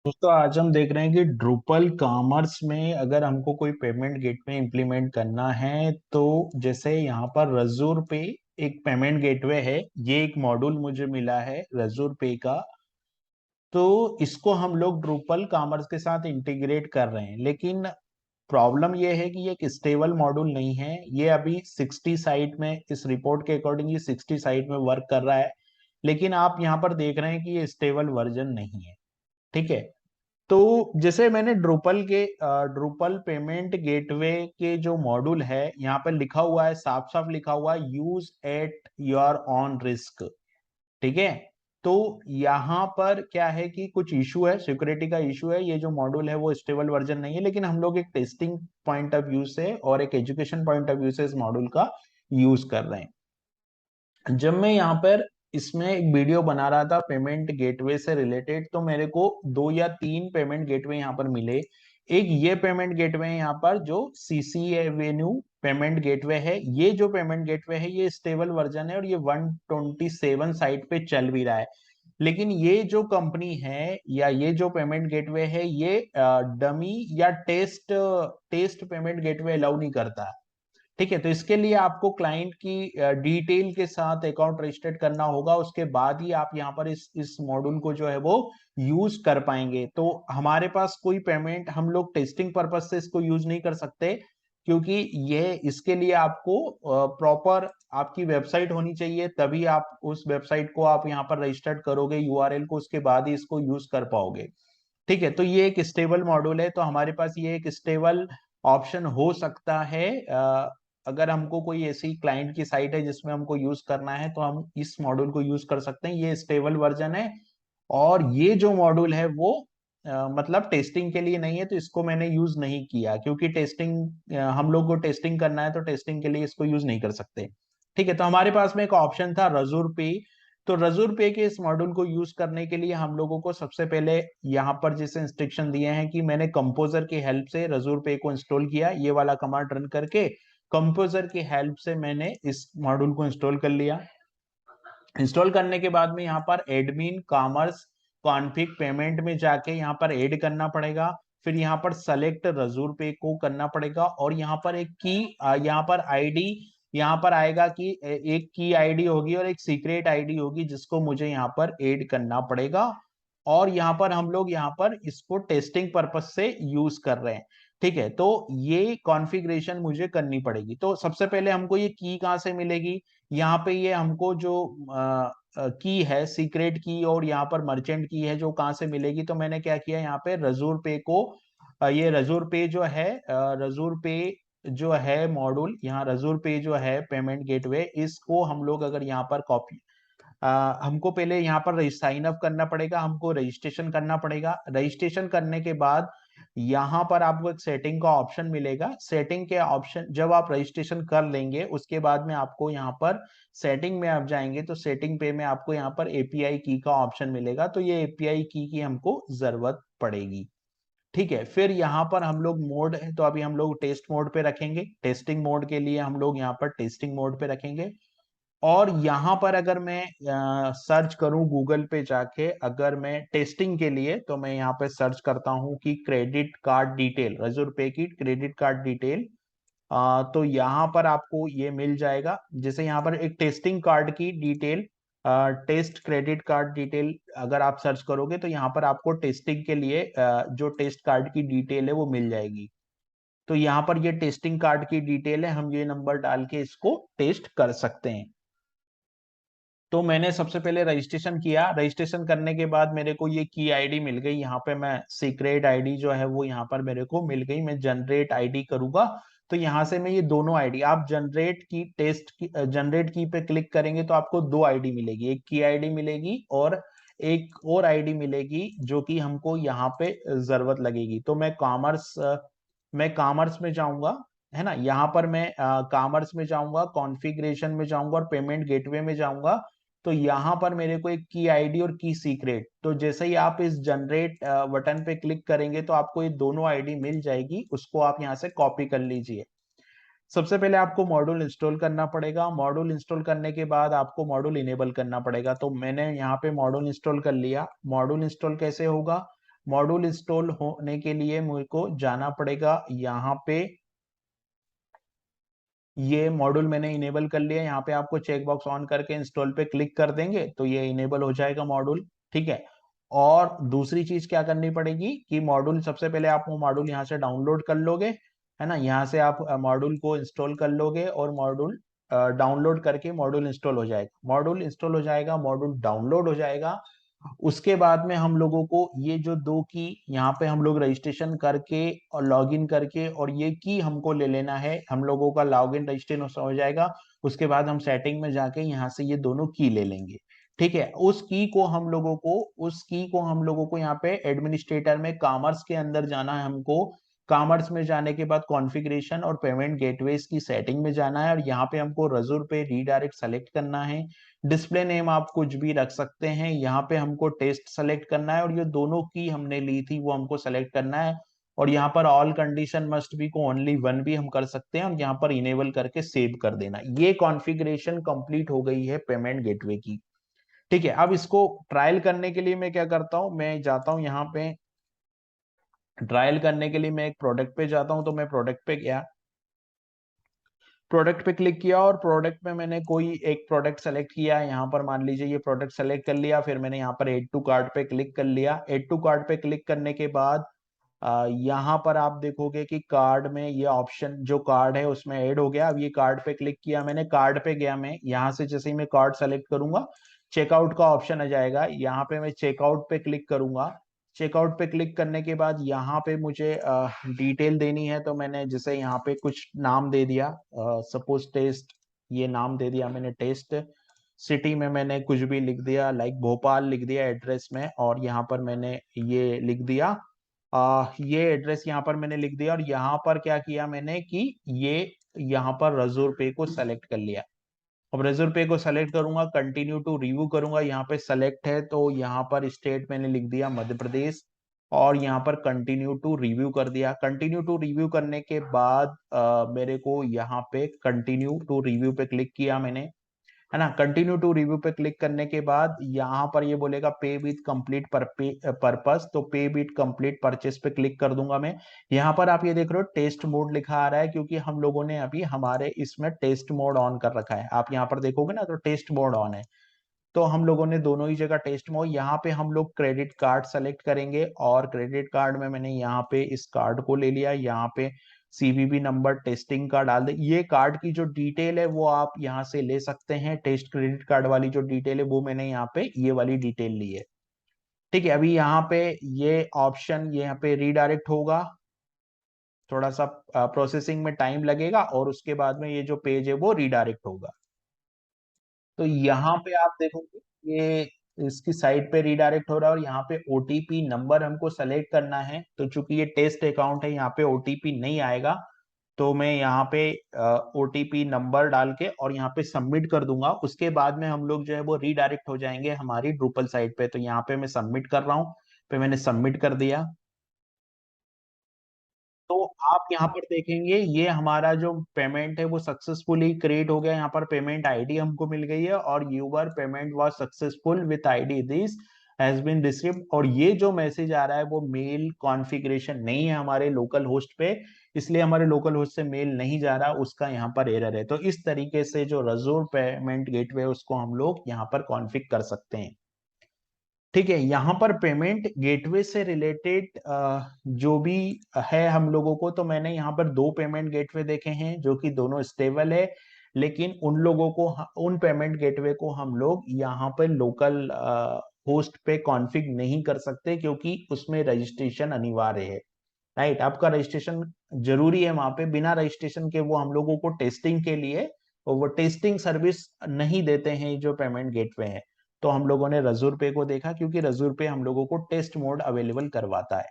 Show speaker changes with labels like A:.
A: दोस्तों आज हम देख रहे हैं कि ड्रूपल कॉमर्स में अगर हमको कोई पेमेंट गेटवे इंप्लीमेंट करना है तो जैसे यहाँ पर रजूर पे एक पेमेंट गेटवे है। ये एक मॉड्यूल मुझे मिला है रजूर पे का। तो इसको हम लोग ड्रूपल कॉमर्स के साथ इंटीग्रेट कर रहे हैं, लेकिन प्रॉब्लम ये है कि ये एक स्टेबल मॉड्यूल नहीं है। ये अभी 60 साइट में, इस रिपोर्ट के अकॉर्डिंग ये 60 साइट में वर्क कर रहा है, लेकिन आप यहाँ पर देख रहे हैं कि ये स्टेबल वर्जन नहीं है। ठीक है। तो जैसे मैंने ड्रूपल पेमेंट गेटवे के जो मॉड्यूल है यहाँ पर लिखा हुआ है, साफ साफ लिखा हुआ है, use at your on risk. ठीक है। तो यहाँ पर क्या है कि कुछ इशू है, सिक्योरिटी का इशू है। ये जो मॉड्यूल है वो स्टेबल वर्जन नहीं है, लेकिन हम लोग एक टेस्टिंग पॉइंट ऑफ व्यू से और एक एजुकेशन पॉइंट ऑफ व्यू से इस मॉड्यूल का यूज कर रहे हैं। जब मैं यहाँ पर इसमें एक वीडियो बना रहा था पेमेंट गेटवे से रिलेटेड, तो मेरे को दो या तीन पेमेंट गेटवे यहाँ पर मिले। एक ये पेमेंट गेटवे है यहाँ पर जो सीसी एवेन्यू पेमेंट गेटवे है। ये जो पेमेंट गेटवे है ये स्टेबल वर्जन है और ये 127 साइट पे चल भी रहा है। लेकिन ये जो कंपनी है या ये जो पेमेंट गेटवे है ये डमी या test test payment gateway allow नहीं करता। ठीक है। तो इसके लिए आपको क्लाइंट की डिटेल के साथ अकाउंट रजिस्टर्ड करना होगा, उसके बाद ही आप यहाँ पर इस मॉड्यूल को जो है वो यूज कर पाएंगे। तो हमारे पास कोई पेमेंट, हम लोग टेस्टिंग पर्पज से इसको यूज नहीं कर सकते, क्योंकि ये इसके लिए आपको प्रॉपर आपकी वेबसाइट होनी चाहिए, तभी आप उस वेबसाइट को आप यहाँ पर रजिस्टर्ड करोगे यूआरएल को, उसके बाद ही इसको यूज कर पाओगे। ठीक है। तो ये एक स्टेबल मॉड्यूल है, तो हमारे पास ये एक स्टेबल ऑप्शन हो सकता है। अगर हमको कोई ऐसी क्लाइंट की साइट है जिसमें हमको यूज करना है तो हम इस मॉड्यूल को यूज कर सकते हैं। ये स्टेबल वर्जन है। और ये जो मॉड्यूल है वो मतलब टेस्टिंग के लिए नहीं है, तो इसको मैंने यूज नहीं किया, क्योंकि टेस्टिंग हम लोग को टेस्टिंग करना है तो टेस्टिंग के लिए इसको यूज नहीं कर सकते। ठीक है। तो हमारे पास में एक ऑप्शन था रजूर पे। तो रजूर पे के इस मॉड्यूल को यूज करने के लिए हम लोगों को सबसे पहले यहाँ पर जैसे इंस्ट्रक्शन दिए हैं कि मैंने कंपोजर की हेल्प से रजूर पे को इंस्टॉल किया, ये वाला कमांड रन करके कंपोजर की हेल्प से मैंने इस मॉड्यूल को इंस्टॉल कर लिया। इंस्टॉल करने के बाद में यहाँ पर एडमिन कॉमर्स कॉन्फ़िग पेमेंट में जाके यहाँ पर ऐड करना पड़ेगा। फिर यहाँ पर सेलेक्ट रजूर पे को करना पड़ेगा और यहाँ पर एक की यहाँ पर आईडी यहाँ पर आएगा कि एक की आईडी होगी और एक सीक्रेट आईडी होगी जिसको मुझे यहाँ पर ऐड करना पड़ेगा। और यहाँ पर हम लोग यहाँ पर इसको टेस्टिंग पर्पज से यूज कर रहे हैं। ठीक है। तो ये कॉन्फ़िगरेशन मुझे करनी पड़ेगी। तो सबसे पहले हमको ये की कहाँ से मिलेगी? यहाँ पे ये हमको जो की है सीक्रेट की और यहाँ पर मर्चेंट की है जो कहाँ से मिलेगी, तो मैंने क्या किया यहाँ पे रजूर पे को ये रजूर पे जो है रजूर पे जो है मॉड्यूल, यहाँ रजूर पे जो है पेमेंट गेटवे, इसको हम लोग अगर यहाँ पर कॉपी हमको पहले यहाँ पर साइन अप करना पड़ेगा, हमको रजिस्ट्रेशन करना पड़ेगा। रजिस्ट्रेशन करने के बाद यहाँ पर आपको एक सेटिंग का ऑप्शन मिलेगा। सेटिंग के ऑप्शन जब आप रजिस्ट्रेशन कर लेंगे उसके बाद में आपको यहाँ पर सेटिंग में आप जाएंगे तो सेटिंग पे में आपको यहाँ पर एपीआई की का ऑप्शन मिलेगा, तो ये एपीआई की हमको जरूरत पड़ेगी। ठीक है। फिर यहाँ पर हम लोग मोड है तो अभी हम लोग टेस्ट मोड पे रखेंगे, टेस्टिंग मोड के लिए हम लोग यहाँ पर टेस्टिंग मोड पे रखेंगे। और यहाँ पर अगर मैं सर्च करूं गूगल पे जाके, अगर मैं टेस्टिंग के लिए, तो मैं यहाँ पे सर्च करता हूं कि क्रेडिट कार्ड डिटेल, रजूर पे की क्रेडिट कार्ड डिटेल। तो यहाँ पर आपको ये मिल जाएगा। जैसे यहाँ पर एक टेस्टिंग कार्ड की detail, test credit card detail अगर आप सर्च करोगे तो यहाँ पर आपको टेस्टिंग के लिए जो टेस्ट कार्ड की डिटेल है वो मिल जाएगी। तो यहाँ पर ये टेस्टिंग कार्ड की डिटेल है, हम ये नंबर डाल के इसको टेस्ट कर सकते हैं। तो मैंने सबसे पहले रजिस्ट्रेशन किया, रजिस्ट्रेशन करने के बाद मेरे को ये की आईडी मिल गई। यहाँ पे मैं सीक्रेट आईडी जो है वो यहाँ पर मेरे को मिल गई, मैं जनरेट आईडी करूंगा। तो यहाँ से मैं ये दोनों आईडी, आप जनरेट की टेस्ट की जनरेट की पे क्लिक करेंगे तो आपको दो आईडी मिलेगी, एक की आईडी मिलेगी और एक और आईडी मिलेगी जो कि हमको यहाँ पे जरूरत लगेगी। तो मैं कॉमर्स में जाऊंगा, है ना। यहाँ पर मैं कॉमर्स में जाऊंगा, कॉन्फ़िगरेशन में जाऊंगा और पेमेंट गेटवे में जाऊंगा। तो यहाँ पर मेरे को एक की आईडी और की सीक्रेट, तो जैसे ही आप इस जनरेट बटन पे क्लिक करेंगे तो आपको ये दोनों आईडी मिल जाएगी, उसको आप यहाँ से कॉपी कर लीजिए। सबसे पहले आपको मॉड्यूल इंस्टॉल करना पड़ेगा, मॉड्यूल इंस्टॉल करने के बाद आपको मॉड्यूल इनेबल करना पड़ेगा। तो मैंने यहाँ पे मॉड्यूल इंस्टॉल कर लिया। मॉड्यूल इंस्टॉल कैसे होगा? मॉड्यूल इंस्टॉल होने के लिए मुझे को जाना पड़ेगा यहाँ पे, ये मॉड्यूल मैंने इनेबल कर लिया। यहाँ पे आपको चेक बॉक्स ऑन करके इंस्टॉल पे क्लिक कर देंगे तो ये इनेबल हो जाएगा मॉड्यूल, ठीक है। और दूसरी चीज क्या करनी पड़ेगी कि मॉड्यूल, सबसे पहले आप वो मॉड्यूल यहाँ से डाउनलोड कर लोगे, है ना, यहाँ से आप मॉड्यूल को इंस्टॉल कर लोगे और मॉड्यूल डाउनलोड करके मॉड्यूल इंस्टॉल हो जाएगा, मॉड्यूल इंस्टॉल हो जाएगा, मॉड्यूल डाउनलोड हो जाएगा। उसके बाद में हम लोगों को ये जो दो की यहाँ पे हम लोग रजिस्ट्रेशन करके और लॉगिन करके, और ये की हमको ले लेना है, हम लोगों का लॉगिन रजिस्ट्रेशन हो जाएगा। उसके बाद हम सेटिंग में जाके यहाँ से ये दोनों की ले लेंगे, ठीक है। उस की को हम लोगों को यहाँ पे एडमिनिस्ट्रेटर में कॉमर्स के अंदर जाना है हमको। कॉमर्स में जाने के बाद कॉन्फ़िगरेशन और पेमेंट गेटवेज की सेटिंग में जाना है, और यहाँ पे हमको रजूर पे रीडायरेक्ट सेलेक्ट करना है। डिस्प्ले नेम आप कुछ भी रख सकते हैं, यहाँ पे हमको टेस्ट सेलेक्ट करना है, और ये दोनों की हमने ली थी वो हमको सेलेक्ट करना है। और यहाँ पर ऑल कंडीशन मस्ट बी को ओनली वन भी हम कर सकते हैं, और यहाँ पर इनेबल करके सेव कर देना। ये कॉन्फ़िगरेशन कंप्लीट हो गई है पेमेंट गेटवे की, ठीक है। अब इसको ट्रायल करने के लिए मैं क्या करता हूँ, मैं जाता हूँ यहाँ पे ट्रायल करने के लिए, मैं एक प्रोडक्ट पे जाता हूँ। तो मैं प्रोडक्ट पे गया, प्रोडक्ट पे क्लिक किया, और प्रोडक्ट में मैंने कोई एक प्रोडक्ट सेलेक्ट किया। यहाँ पर मान लीजिए ये प्रोडक्ट सेलेक्ट कर लिया, फिर मैंने यहाँ पर एड टू कार्ट पे क्लिक कर लिया। एड टू कार्ट पे क्लिक करने के बाद यहाँ पर आप देखोगे कि कार्ड में ये ऑप्शन जो कार्ड है उसमें ऐड हो गया। अब ये कार्ड पे क्लिक किया मैंने, कार्ड पे गया मैं, यहाँ से जैसे ही मैं कार्ड सेलेक्ट करूंगा चेकआउट का ऑप्शन आ जाएगा। यहाँ पे मैं चेकआउट पे क्लिक करूंगा। चेकआउट पे क्लिक करने के बाद यहाँ पे मुझे डिटेल देनी है, तो मैंने जैसे यहाँ पे कुछ नाम दे दिया, सपोज टेस्ट, ये नाम दे दिया मैंने टेस्ट। सिटी में मैंने कुछ भी लिख दिया, लाइक भोपाल लिख दिया एड्रेस में, और यहाँ पर मैंने ये लिख दिया, ये एड्रेस यहाँ पर मैंने लिख दिया। और यहाँ पर क्या किया मैंने कि ये यहाँ पर रजूर पे को सेलेक्ट कर लिया। अब रेजर पे को सेलेक्ट करूंगा, कंटिन्यू टू रिव्यू करूंगा, यहाँ पे सेलेक्ट है तो यहाँ पर स्टेट मैंने लिख दिया मध्य प्रदेश, और यहाँ पर कंटिन्यू टू रिव्यू कर दिया। कंटिन्यू टू रिव्यू करने के बाद मेरे को यहाँ पे कंटिन्यू टू रिव्यू पे क्लिक किया मैंने, है ना। कंटिन्यू टू रिव्यू पे क्लिक करने के बाद यहाँ पर ये बोलेगा पे विथ कंप्लीट पर्पस, तो पे विथ कंप्लीट परचेस पे क्लिक कर दूंगा मैं। यहाँ पर आप ये देख रहे हो टेस्ट मोड लिखा आ रहा है, क्योंकि हम लोगों ने अभी हमारे इसमें टेस्ट मोड ऑन कर रखा है। आप यहाँ पर देखोगे ना तो टेस्ट मोड ऑन है, तो हम लोगों ने दोनों ही जगह टेस्ट मोड। यहाँ पे हम लोग क्रेडिट कार्ड सेलेक्ट करेंगे, और क्रेडिट कार्ड में मैंने यहाँ पे इस कार्ड को ले लिया। यहाँ पे सीवीवी नंबर टेस्टिंग का डाल दे। ये कार्ड की जो डिटेल है वो आप यहाँ से ले सकते हैं, टेस्ट क्रेडिट कार्ड वाली जो डिटेल है वो मैंने यहाँ पे ये वाली डिटेल ली है, ठीक है। अभी यहाँ पे ये ऑप्शन यहाँ पे रीडायरेक्ट होगा, थोड़ा सा प्रोसेसिंग में टाइम लगेगा, और उसके बाद में ये जो पेज है वो रीडायरेक्ट होगा। तो यहाँ पे आप देखोगे ये इसकी साइट पे रीडायरेक्ट हो रहा है, और यहाँ पे ओटीपी नंबर हमको सेलेक्ट करना है। तो चूंकि ये टेस्ट अकाउंट है यहाँ पे ओटीपी नहीं आएगा, तो मैं यहाँ पे ओटीपी नंबर डाल के और यहाँ पे सबमिट कर दूंगा। उसके बाद में हम लोग जो है वो रीडायरेक्ट हो जाएंगे हमारी ड्रूपल साइट पे। तो यहाँ पे मैं सबमिट कर रहा हूँ, पे मैंने सबमिट कर दिया। तो आप यहाँ पर देखेंगे ये हमारा जो पेमेंट है वो सक्सेसफुली क्रिएट हो गया। यहाँ पर पेमेंट आईडी हमको मिल गई है, और your payment was successful with ID this has been received. और ये जो मैसेज आ रहा है वो मेल कॉन्फ़िगरेशन नहीं है हमारे लोकल होस्ट पे, इसलिए हमारे लोकल होस्ट से मेल नहीं जा रहा, उसका यहाँ पर एरर है। तो इस तरीके से जो रजूर पेमेंट गेटवे उसको हम लोग यहाँ पर कॉन्फ़िग कर सकते हैं, ठीक है। यहाँ पर पेमेंट गेटवे से रिलेटेड जो भी है हम लोगों को, तो मैंने यहाँ पर दो पेमेंट गेटवे देखे हैं जो कि दोनों स्टेबल है। लेकिन उन लोगों को, उन पेमेंट गेटवे को हम लोग यहाँ पर लोकल होस्ट पे कॉन्फ़िग नहीं कर सकते, क्योंकि उसमें रजिस्ट्रेशन अनिवार्य है, राइट। आपका रजिस्ट्रेशन जरूरी है वहां पे, बिना रजिस्ट्रेशन के वो हम लोगों को टेस्टिंग के लिए, वो टेस्टिंग सर्विस नहीं देते हैं जो पेमेंट गेटवे है। तो हम लोगों ने रजूर पे को देखा, क्योंकि रजूर पे हम लोगों को टेस्ट मोड अवेलेबल करवाता है।